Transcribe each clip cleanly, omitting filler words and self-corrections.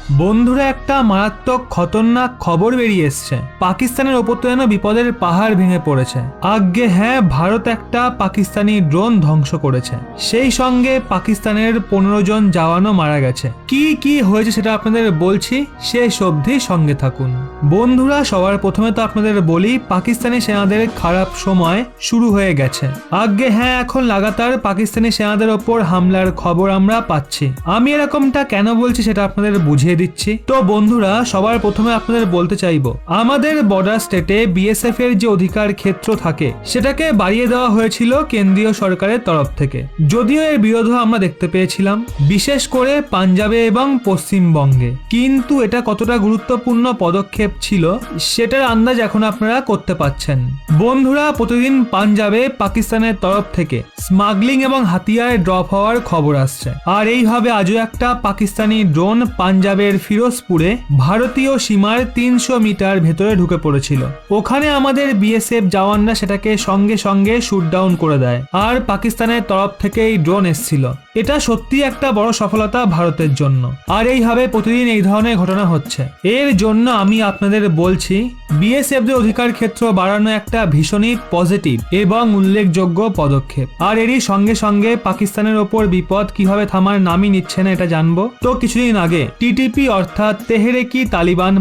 বন্ধুরা, একটা মারাত্মক খতরনাক খবর বেরিয়ে এসছে। পাকিস্তানের ওপর তো যেন বিপদের পাহাড় ভেঙে পড়েছে। আজ্ঞে হ্যাঁ, ভারত একটা পাকিস্তানি ড্রোন ধ্বংস করেছে। সেই সঙ্গে পাকিস্তানের 15 জন জওয়ানও মারা গেছে। কি কি হয়েছে সেটা আপনাদের বলছি, শেষ অবধি সঙ্গে থাকুন। বন্ধুরা, সবার প্রথমে তো আপনাদের বলি, পাকিস্তানি সেনাদের খারাপ সময় শুরু হয়ে গেছে। আজ্ঞে হ্যাঁ, এখন লাগাতার পাকিস্তানি সেনাদের ওপর হামলার খবর আমরা পাচ্ছি। আমি এরকমটা কেন বলছি সেটা আপনাদের বুঝিয়ে দিচ্ছি। তো বন্ধুরা, সবার প্রথমে আপনাদের বলতে চাইবো, আমাদের বর্ডার স্টেটে বিএসএফ এর যে অধিকার ক্ষেত্র থাকে সেটাকে বাড়িয়ে দেওয়া হয়েছিল কেন্দ্রীয় সরকারের তরফ থেকে। যদিও এর বিরোধ আমরা দেখতে পেয়েছিলাম, বিশেষ করে পাঞ্জাবে এবং পশ্চিমবঙ্গে। কিন্তু এটা কতটা গুরুত্বপূর্ণ পদক্ষেপ ছিল সেটার আন্দাজ এখন আপনারা করতে পাচ্ছেন। বন্ধুরা, প্রতিদিন পাঞ্জাবে পাকিস্তানের তরফ থেকে স্মাগলিং এবং হাতিয়ার ড্রপ হওয়ার খবর আসছে। আর এইভাবে আজও একটা পাকিস্তানি ড্রোন পাঞ্জাবের ফিরোজপুরে ভারতীয় সীমার 300 মিটার ভেতরে ঢুকে পড়েছিল। ওখানে আমাদের বিএসএফ জওয়ানরা সেটাকে সঙ্গে সঙ্গে শুট ডাউন করে দেয়। আর পাকিস্তানের তরফ থেকে এই ড্রোন এসেছিল। এটা সত্যি একটা বড় সফলতা ভারতের জন্য। আর এইভাবে প্রতিদিন এই ধরনের ঘটনা হচ্ছে। এর জন্য আমি আপনাদের বলছি, বিএসএফদের অধিকার ক্ষেত্র বাড়ানো একটা ভীষণই পজিটিভ এবং উল্লেখযোগ্য পদক্ষেপ। আর এরই সঙ্গে সঙ্গে পাকিস্তানের ওপর বিপদ কিভাবে থামার নামই নিচ্ছে না এটা জানবো। তো কিছুদিন আগে টিটিপি অর্থাৎ তেহরিক-ই তালিবান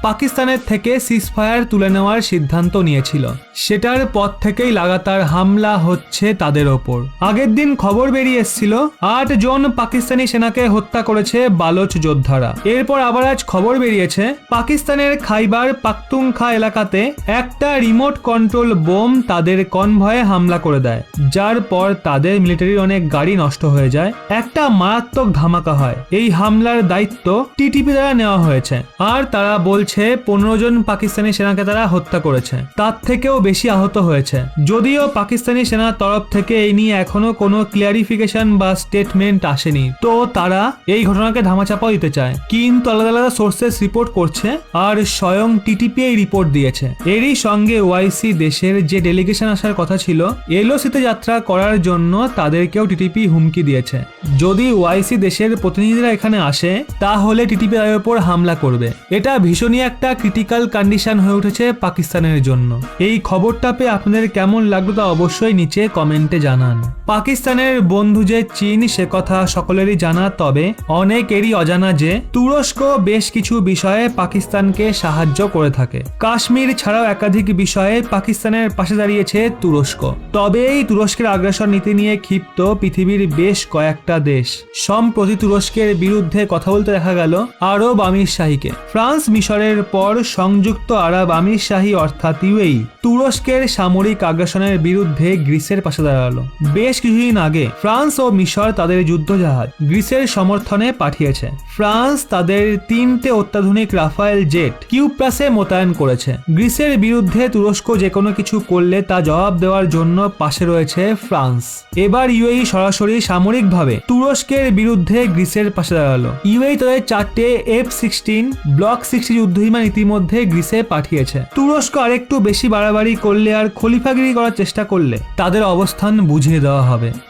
পাকিস্তানের থেকে সিজফায়ার তুলে নেওয়ার সিদ্ধান্ত নিয়েছিল। সেটার পর থেকেই লাগাতার হামলা হচ্ছে তাদের ওপর। আগের দিন খবর বেরিয়ে এসেছিল 8 জন পাকিস্তানি সেনাকে হত্যা করেছে বালোচ যোদ্ধারা। এরপর আবার আজ খবর বেরিয়েছে পাকিস্তানের খাইবার পাখতুনখা এলাকাতে একটা রিমোট কন্ট্রোল বোম তাদের কনভয়ে হামলা করে দেয়, যার পর তাদের মিলিটারির অনেক গাড়ি নষ্ট হয়ে যায়। একটা মারাত্মক ধামাকা হয়। এই হামলার দায়িত্ব টিটিপি দ্বারা নেওয়া হয়েছে। আর তারা বলছে 15 জন পাকিস্তানি সেনাকে তারা হত্যা করেছে, তার থেকেও বেশি আহত হয়েছে। যদিও পাকিস্তানি সেনার তরফ থেকে এই নিয়ে এখনো কোনো ক্লিয়ারিফিকেশন বা স্টেটমেন্ট আসেনি, তো তারা এই ঘটনাকে ধামাচাপা দিতে চায়। কিন্তু আলাদা আলাদা সোর্সেস রিপোর্ট করছে আর স্বয়ং টিটিপি এই রিপোর্ট দিয়েছে। এরই সঙ্গে ওআইসি দেশের যে ডেলিগেশন আসার কথা ছিল এলওসিতে যাত্রা করার জন্য তাদেরকেও টিটিপি হুমকি দিয়েছে। যদি ওআইসি দেশের প্রতিনিধিরা এখানে আসে তাহলে টিটিপি এর উপর হামলা করবে। এটা ভীষণই একটা ক্রিটিক্যাল কন্ডিশন হয়ে উঠেছে পাকিস্তানের জন্য। এই খবরটা পেয়ে আপনাদের কেমন লাগলো তা অবশ্যই নিচে কমেন্টে জানান। পাকিস্তানের বন্ধু যে চীন সে কথা সকলেরই জানা, তবে অনেকেরই অজানা যে তুরস্ক বেশ কিছু বিষয়ে পাকিস্তানকে সাহায্য করে থাকে। কাশ্মীর ছাড়াও একাধিক বিষয়ে পাকিস্তানের পাশে দাঁড়িয়েছে তুরস্ক। তবে এই তুরস্কের আগ্রাসন নীতি নিয়ে ক্ষিপ্ত পৃথিবীর বেশ কয়েকটা দেশ। সম্প্রতি তুরস্কের বিরুদ্ধে কথা বলতে দেখা গেল আরব আমিরশাহীকে। ফ্রান্স মিশরের পর সংযুক্ত আরব আমিরশাহী অর্থাৎ ইউএই তুরস্কের সামরিক আগ্রাসনের বিরুদ্ধে গ্রিসের পাশে দাঁড়ালো। বেশ কিছুদিন আগে ফ্রান্স ও মিশর তাদের যুদ্ধজাহাজ গ্রিসের সমর্থনে পাঠিয়েছে। ফ্রান্স তাদের 3টে অত্যাধুনিক রাফায়েল জেট কিউপ্রাসে মোতায়েন করেছে। গ্রিসের বিরুদ্ধে তুরস্ক যে কোনো কিছু করলে তা জবাব দেওয়ার জন্য পাশে রয়েছে ফ্রান্স। এবার ইউএই সরাসরি সামরিকভাবে তুরস্কের বিরুদ্ধে গ্রিসের পাশে দাঁড়ালো। ইউএই তাদের 4টে F-16 ব্লক 60 যুদ্ধবিমান ইতিমধ্যে গ্রিসে পাঠিয়েছে। তুরস্ক আরেকটু বেশি বাড়াবাড়ি করলে আর খলিফাগিরি করার চেষ্টা করলে তাদের অবস্থান বুঝিয়ে দেওয়া হবে।